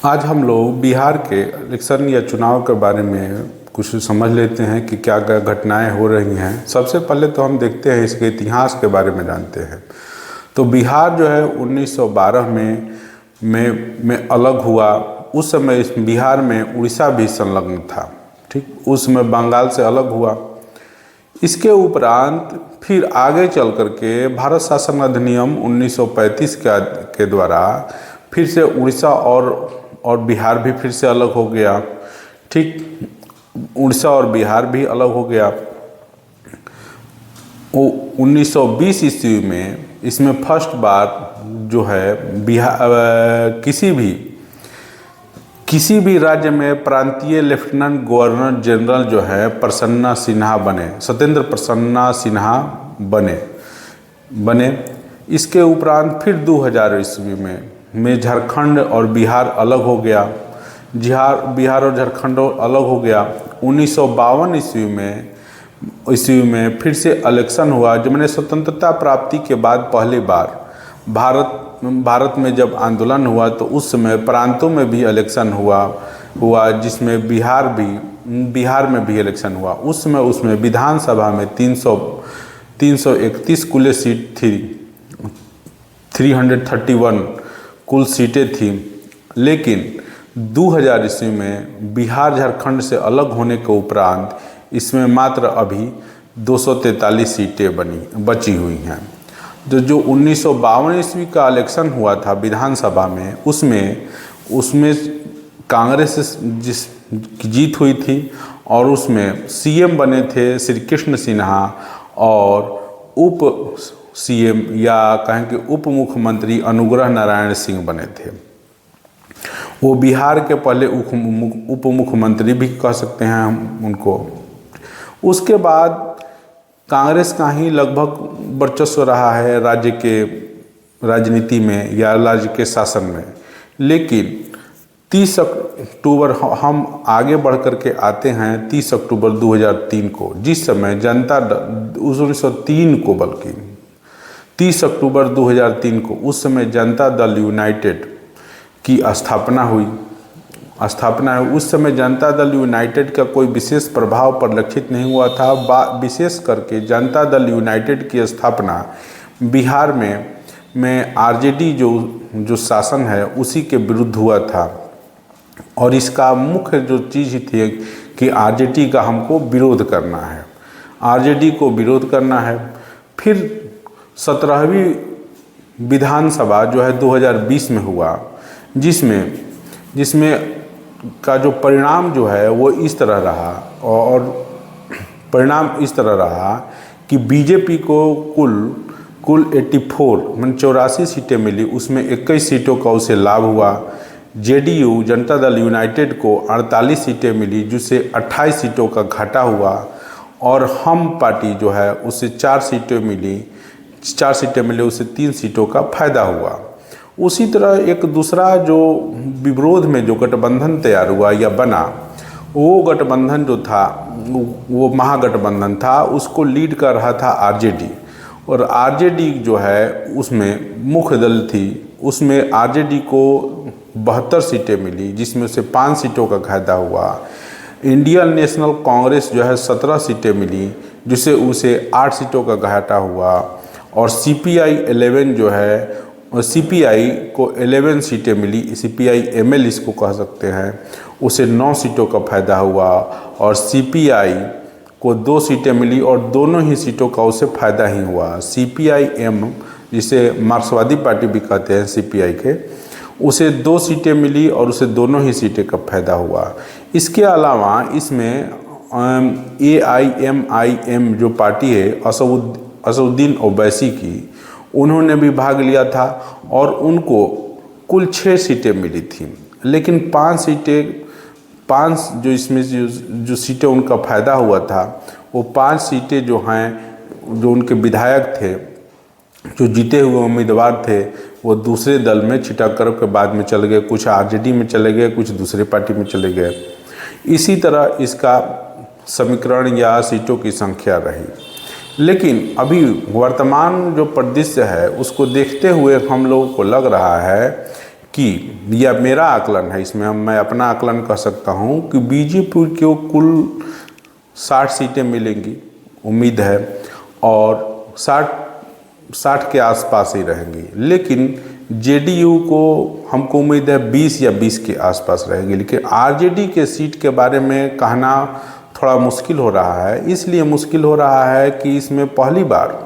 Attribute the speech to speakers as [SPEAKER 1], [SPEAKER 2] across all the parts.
[SPEAKER 1] आज हम लोग बिहार के इलेक्शन या चुनाव के बारे में कुछ समझ लेते हैं कि क्या क्या घटनाएं हो रही हैं। सबसे पहले तो हम देखते हैं इसके इतिहास के बारे में जानते हैं। तो बिहार जो है 1912 में अलग हुआ। उस समय इस बिहार में उड़ीसा भी संलग्न था। ठीक, उस समय बंगाल से अलग हुआ। इसके उपरांत फिर आगे चल करके भारत शासन अधिनियम 1935 के द्वारा फिर से उड़ीसा और बिहार भी फिर से अलग हो गया। ठीक, उड़ीसा और बिहार भी अलग हो गया। 1920 ईस्वी में इसमें फर्स्ट बार जो है बिहार किसी भी राज्य में प्रांतीय लेफ्टिनेंट गवर्नर जनरल जो है प्रसन्ना सिन्हा बने, सत्येंद्र प्रसन्ना सिन्हा बने। इसके उपरांत फिर 2000 ईस्वी में झारखंड और बिहार अलग हो गया। बिहार और झारखंड अलग हो गया। 1952 ईस्वी में फिर से इलेक्शन हुआ, जो मैंने स्वतंत्रता प्राप्ति के बाद पहली बार भारत में जब आंदोलन हुआ तो उस समय प्रांतों में भी इलेक्शन हुआ जिसमें बिहार में भी इलेक्शन हुआ। उस समय उसमें विधानसभा में 331 कुल सीट थी, 331 कुल सीटें थी। लेकिन 2000 ईस्वी में बिहार झारखंड से अलग होने के उपरांत इसमें मात्र अभी 243 सीटें बची हुई हैं। जो 1952 ईस्वी का इलेक्शन हुआ था विधानसभा में, उसमें कांग्रेस की जीत हुई थी और उसमें सीएम बने थे श्री कृष्ण सिन्हा और उप सीएम या कहें कि उप मुख्यमंत्री अनुग्रह नारायण सिंह बने थे। वो बिहार के पहले उप मुख्यमंत्री भी कह सकते हैं हम उनको। उसके बाद कांग्रेस का ही लगभग वर्चस्व रहा है राज्य के राजनीति में या राज्य के शासन में। लेकिन 30 अक्टूबर हम आगे बढ़ कर के आते हैं 30 अक्टूबर 2003 को, जिस समय जनता 1903 को बल्कि 30 अक्टूबर 2003 को उस समय जनता दल यूनाइटेड की स्थापना हुई। उस समय जनता दल यूनाइटेड का कोई विशेष प्रभाव परिलक्षित नहीं हुआ था। विशेष करके जनता दल यूनाइटेड की स्थापना बिहार में आरजेडी जो शासन है उसी के विरुद्ध हुआ था। और इसका मुख्य जो चीज़ थी कि आरजेडी का हमको विरोध करना है, आरजेडी को विरोध करना है। फिर 17वीं विधानसभा जो है 2020 में हुआ, जिसमें का जो परिणाम जो है वो इस तरह रहा। और परिणाम इस तरह रहा कि बीजेपी को कुल 84 सीटें मिली, उसमें 21 सीटों का उसे लाभ हुआ। जेडीयू जनता दल यूनाइटेड को 48 सीटें मिली, जिससे 28 सीटों का घाटा हुआ। और हम पार्टी जो है उसे 4 सीटें मिली, उसे 3 सीटों का फायदा हुआ। उसी तरह एक दूसरा जो विरोध में जो गठबंधन तैयार हुआ या बना, वो गठबंधन जो था वो महागठबंधन था, उसको लीड कर रहा था आरजेडी। और आरजेडी जो है उसमें मुख्य दल थी, उसमें आरजेडी को 72 सीटें मिली, जिसमें से 5 सीटों का फायदा हुआ। इंडियन नेशनल कांग्रेस जो है 17 सीटें मिली, जिससे उसे 8 सीटों का घाटा हुआ। और सीपीआई 11 जो है, सीपीआई को 11 सीटें मिली, सीपीआई एमएल इसको कह सकते हैं, उसे 9 सीटों का फायदा हुआ। और सीपीआई को 2 सीटें मिली और दोनों ही सीटों का उसे फायदा ही हुआ। सीपीआई एम, जिसे मार्क्सवादी पार्टी भी कहते हैं सीपीआई के, उसे 2 सीटें मिली और उसे दोनों ही सीटें का फायदा हुआ। इसके अलावा इसमें AIMIM जो पार्टी है असदुद्दीन ओवैसी की, उन्होंने भी भाग लिया था और उनको कुल 6 सीटें मिली थी। लेकिन 5 जो इसमें जो सीटें उनका फायदा हुआ था, वो 5 सीटें जो हैं, जो उनके विधायक थे, जो जीते हुए उम्मीदवार थे, वो दूसरे दल में छिटक कर के बाद में चले गए। कुछ आरजेडी में चले गए, कुछ दूसरे पार्टी में चले गए। इसी तरह इसका समीकरण या सीटों की संख्या रही। लेकिन अभी वर्तमान जो परिदृश्य है उसको देखते हुए हम लोगों को लग रहा है कि, या मेरा आकलन है इसमें, मैं अपना आकलन कर सकता हूँ कि बीजेपी को कुल 60 सीटें मिलेंगी, उम्मीद है, और 60 के आसपास ही रहेंगी। लेकिन जेडीयू को हमको उम्मीद है 20 या 20 के आसपास रहेगी। लेकिन आरजेडी के सीट के बारे में कहना थोड़ा मुश्किल हो रहा है। इसलिए मुश्किल हो रहा है कि इसमें पहली बार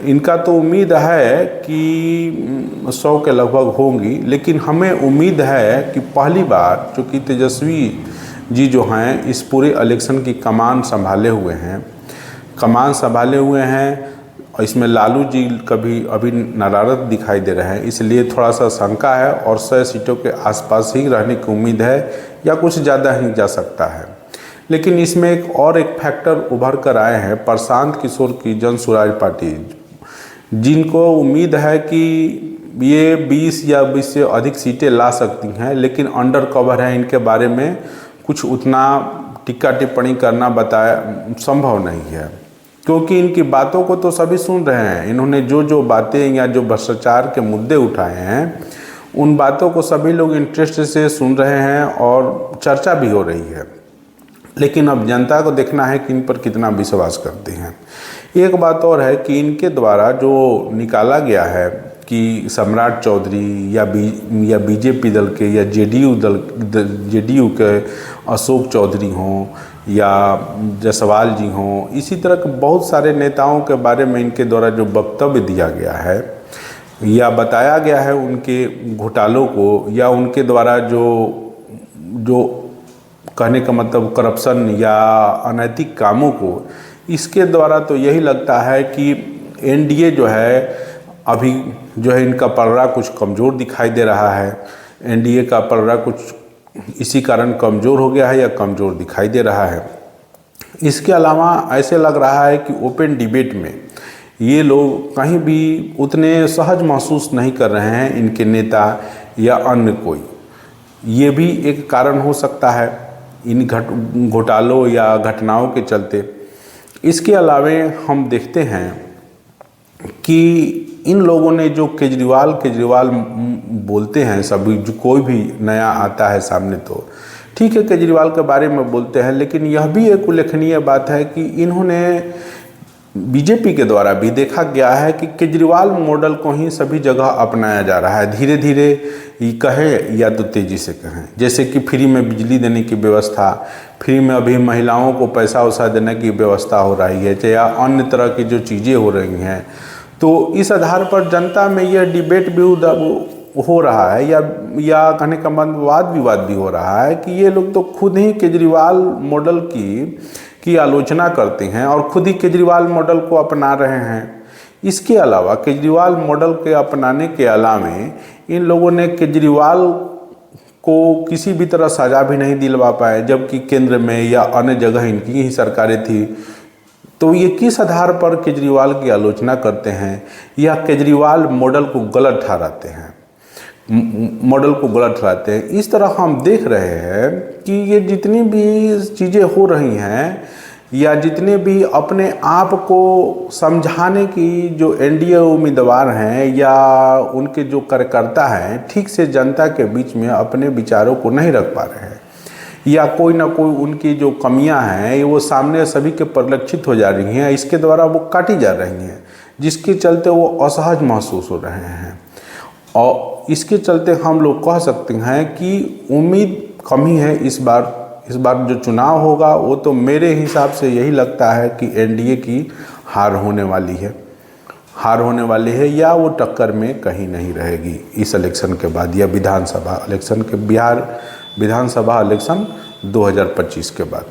[SPEAKER 1] इनका तो उम्मीद है कि 100 के लगभग होंगी, लेकिन हमें उम्मीद है कि पहली बार, चूँकि तेजस्वी जी जो हैं इस पूरे इलेक्शन की कमान संभाले हुए हैं, और इसमें लालू जी कभी अभी नदारद दिखाई दे रहे हैं, इसलिए थोड़ा सा शंका है, और 100 सीटों के आसपास ही रहने की उम्मीद है या कुछ ज़्यादा ही जा सकता है। लेकिन इसमें एक फैक्टर उभर कर आए हैं, प्रशांत किशोर की जन स्वराज पार्टी, जिनको उम्मीद है कि ये 20 या 20 से अधिक सीटें ला सकती हैं, लेकिन अंडर कवर है, इनके बारे में कुछ उतना टिक्का टिप्पणी करना बताया संभव नहीं है, क्योंकि इनकी बातों को तो सभी सुन रहे हैं। इन्होंने जो बातें या जो भ्रष्टाचार के मुद्दे उठाए हैं, उन बातों को सभी लोग इंटरेस्ट से सुन रहे हैं और चर्चा भी हो रही है। लेकिन अब जनता को देखना है कि इन पर कितना विश्वास करते हैं। एक बात और है कि इनके द्वारा जो निकाला गया है कि सम्राट चौधरी या बीजेपी दल के या जेडीयू के अशोक चौधरी हों या जायसवाल जी हों, इसी तरह के बहुत सारे नेताओं के बारे में इनके द्वारा जो वक्तव्य दिया गया है या बताया गया है, उनके घोटालों को या उनके द्वारा जो कहने का मतलब करप्शन या अनैतिक कामों को, इसके द्वारा तो यही लगता है कि एनडीए जो है अभी जो है इनका पलड़ा कुछ कमज़ोर दिखाई दे रहा है। एनडीए का पलड़ा कुछ इसी कारण कमज़ोर हो गया है या कमज़ोर दिखाई दे रहा है। इसके अलावा ऐसे लग रहा है कि ओपन डिबेट में ये लोग कहीं भी उतने सहज महसूस नहीं कर रहे हैं, इनके नेता या अन्य कोई। ये भी एक कारण हो सकता है इन घोटालों या घटनाओं के चलते। इसके अलावे हम देखते हैं कि इन लोगों ने जो केजरीवाल बोलते हैं, सभी जो कोई भी नया आता है सामने तो ठीक है केजरीवाल के बारे में बोलते हैं, लेकिन यह भी एक उल्लेखनीय बात है कि इन्होंने बीजेपी के द्वारा भी देखा गया है कि केजरीवाल मॉडल को ही सभी जगह अपनाया जा रहा है। धीरे धीरे ये कहें या तो तेज़ी से कहें, जैसे कि फ्री में बिजली देने की व्यवस्था, फ्री में अभी महिलाओं को पैसा वैसा देने की व्यवस्था हो रही है, या अन्य तरह की जो चीज़ें हो रही हैं। तो इस आधार पर जनता में यह डिबेट भी हो रहा है या कहने का मतलब वाद विवाद भी हो रहा है कि ये लोग तो खुद ही केजरीवाल मॉडल की आलोचना करते हैं और खुद ही केजरीवाल मॉडल को अपना रहे हैं। इसके अलावा केजरीवाल मॉडल के अपनाने के अलावा इन लोगों ने केजरीवाल को किसी भी तरह सजा भी नहीं दिलवा पाए, जबकि केंद्र में या अन्य जगह इनकी ही सरकारें थी। तो ये किस आधार पर केजरीवाल की आलोचना करते हैं या केजरीवाल मॉडल को गलत ठहराते हैं, इस तरह हम देख रहे हैं कि ये जितनी भी चीज़ें हो रही हैं या जितने भी अपने आप को समझाने की जो एनडीए उम्मीदवार हैं या उनके जो कार्यकर्ता हैं, ठीक से जनता के बीच में अपने विचारों को नहीं रख पा रहे हैं, या कोई ना कोई उनकी जो कमियां हैं वो सामने सभी के परिलक्षित हो जा रही हैं, इसके द्वारा वो काटी जा रही हैं, जिसके चलते वो असहज महसूस हो रहे हैं। और इसके चलते हम लोग कह सकते हैं कि उम्मीद कमी है इस बार जो चुनाव होगा वो तो मेरे हिसाब से यही लगता है कि एनडीए की हार होने वाली है या वो टक्कर में कहीं नहीं रहेगी इस इलेक्शन के बाद या बिहार विधानसभा इलेक्शन 2025 के बाद।